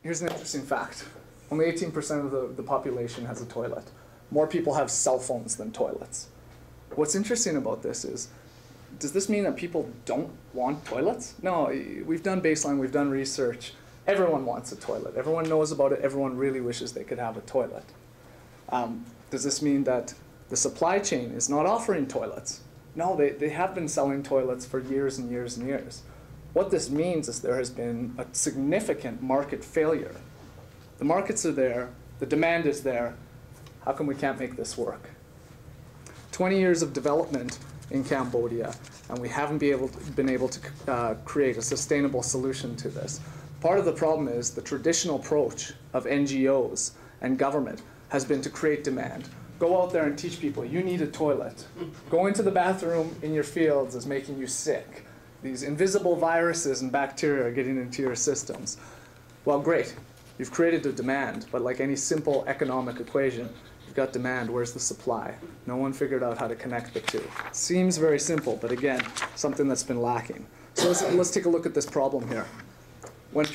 Here's an interesting fact. Only 18% of the population has a toilet. More people have cell phones than toilets. What's interesting about this is, does this mean that people don't want toilets? No, we've done baseline, we've done research. Everyone wants a toilet. Everyone knows about it. Everyone really wishes they could have a toilet. Does this mean that the supply chain is not offering toilets? No, they have been selling toilets for years and years and years. What this means is there has been a significant market failure. The markets are there, the demand is there. How come we can't make this work? 20 years of development in Cambodia, and we haven't been able to create a sustainable solution to this. Part of the problem is the traditional approach of NGOs and government has been to create demand. Go out there and teach people, you need a toilet. Going to the bathroom in your fields is making you sick. These invisible viruses and bacteria are getting into your systems. Well, great. You've created a demand, but like any simple economic equation, you've got demand, where's the supply? No one figured out how to connect the two. Seems very simple, but again, something that's been lacking. So let's take a look at this problem here. When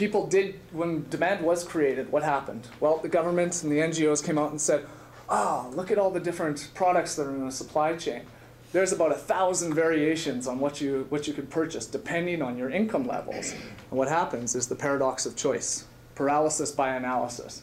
demand was created, what happened? Well, the governments and the NGOs came out and said, oh, look at all the different products that are in the supply chain. There's about 1,000 variations on what you could purchase, depending on your income levels. And what happens is the paradox of choice, paralysis by analysis.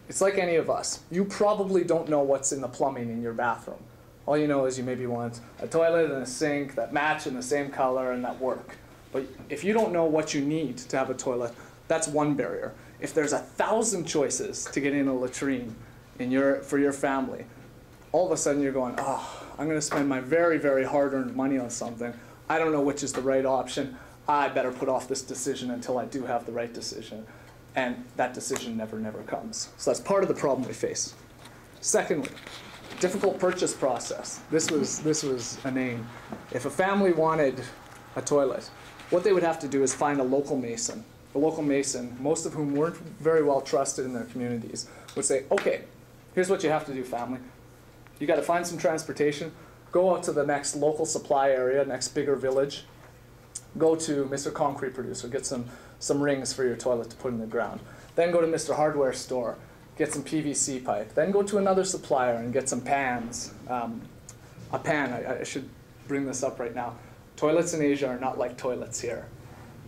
It's like any of us. You probably don't know what's in the plumbing in your bathroom. All you know is you maybe want a toilet and a sink that match in the same color and that work. But if you don't know what you need to have a toilet, that's one barrier. If there's 1,000 choices to get in a latrine for your family, all of a sudden you're going, oh, I'm going to spend my very, very hard-earned money on something. I don't know which is the right option. I better put off this decision until I do have the right decision. And that decision never comes. So that's part of the problem we face. Secondly, difficult purchase process. This was a name. If a family wanted a toilet, what they would have to do is find a local mason. The local mason, most of whom weren't very well trusted in their communities, would say, okay, here's what you have to do, family. You got to find some transportation, go out to the next local supply area, next bigger village, go to Mr. Concrete Producer, get some rings for your toilet to put in the ground. Then go to Mr. Hardware Store, get some PVC pipe. Then go to another supplier and get some pans. A pan, I should bring this up right now. Toilets in Asia are not like toilets here.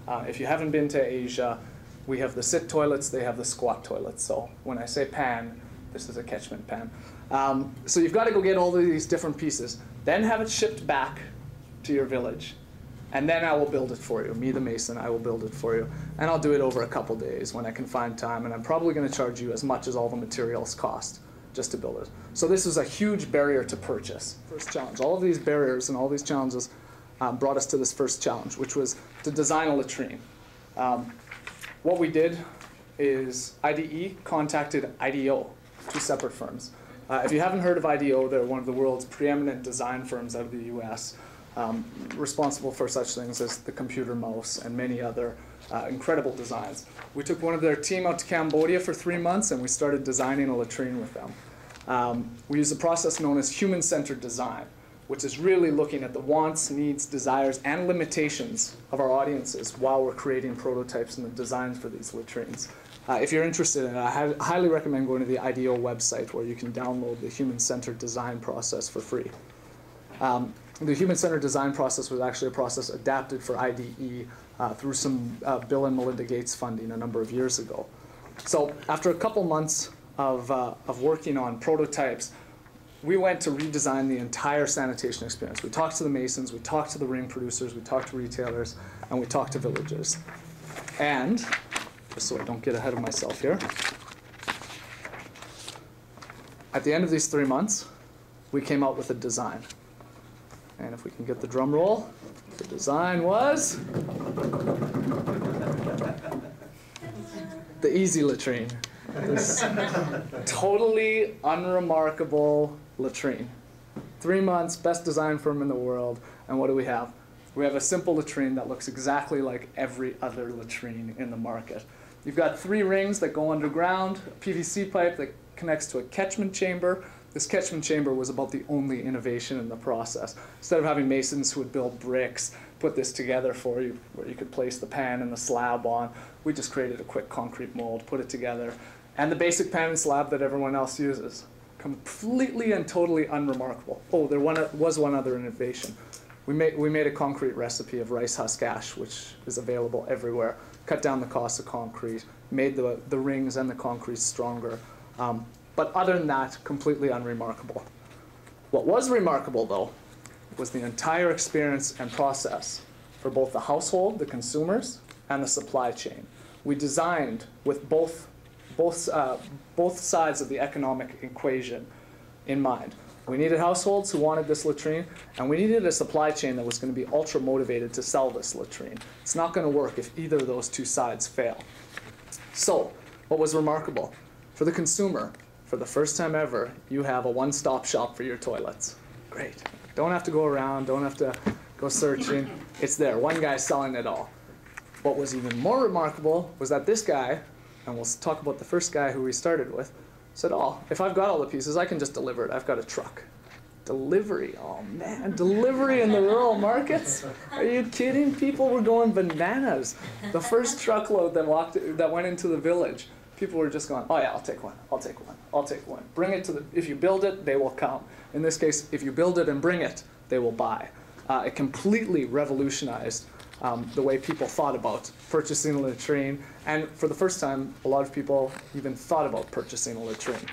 If you haven't been to Asia, we have the sit toilets, they have the squat toilets. So when I say pan, this is a catchment pan. So you've got to go get all of these different pieces, then have it shipped back to your village. And then I will build it for you. Me, the mason, I will build it for you. And I'll do it over a couple days when I can find time. And I'm probably going to charge you as much as all the materials cost just to build it. So this was a huge barrier to purchase. First challenge. All of these barriers and all these challenges brought us to this first challenge, which was to design a latrine. What we did is IDE contacted IDO, two separate firms. If you haven't heard of IDO, they're one of the world's preeminent design firms out of the US, responsible for such things as the computer mouse and many other incredible designs. We took one of their team out to Cambodia for 3 months and we started designing a latrine with them. We use a process known as human-centered design, which is really looking at the wants, needs, desires, and limitations of our audiences while we're creating prototypes and the designs for these latrines. If you're interested in it, I highly recommend going to the IDEO website where you can download the human-centered design process for free. The human-centered design process was actually a process adapted for IDE through some Bill and Melinda Gates funding a number of years ago. So after a couple months of working on prototypes, we went to redesign the entire sanitation experience. We talked to the masons, we talked to the ring producers, we talked to retailers, and we talked to villagers. And, just so I don't get ahead of myself here, at the end of these 3 months, we came out with a design. And if we can get the drum roll, the design was the easy latrine. This totally unremarkable latrine. 3 months, best design firm in the world, and what do we have? We have a simple latrine that looks exactly like every other latrine in the market. You've got 3 rings that go underground, a PVC pipe that connects to a catchment chamber. This catchment chamber was about the only innovation in the process. Instead of having masons who would build bricks, put this together for you, where you could place the pan and the slab on. We just created a quick concrete mold, put it together, and the basic pan and slab that everyone else uses. Completely and totally unremarkable. Oh, there was one other innovation. We made a concrete recipe of rice husk ash, which is available everywhere. Cut down the cost of concrete, made the rings and the concrete stronger. But other than that, completely unremarkable. What was remarkable, though, was the entire experience and process for both the household, the consumers, and the supply chain. We designed with both sides of the economic equation in mind. We needed households who wanted this latrine, and we needed a supply chain that was going to be ultra motivated to sell this latrine. It's not going to work if either of those two sides fail. So, what was remarkable? For the consumer, for the first time ever, you have a one-stop shop for your toilets. Great. Don't have to go around, don't have to go searching. It's there. One guy's selling it all. What was even more remarkable was that this guy, and we'll talk about the first guy who we started with, said, oh, if I've got all the pieces, I can just deliver it. I've got a truck. Delivery, oh man, delivery in the rural markets? Are you kidding? People were going bananas. The first truckload that went into the village, people were just going, oh yeah, I'll take one, I'll take one, I'll take one. Bring it to if you build it, they will come. In this case, if you build it and bring it, they will buy. It completely revolutionized the way people thought about purchasing a latrine. And for the first time, a lot of people even thought about purchasing a latrine.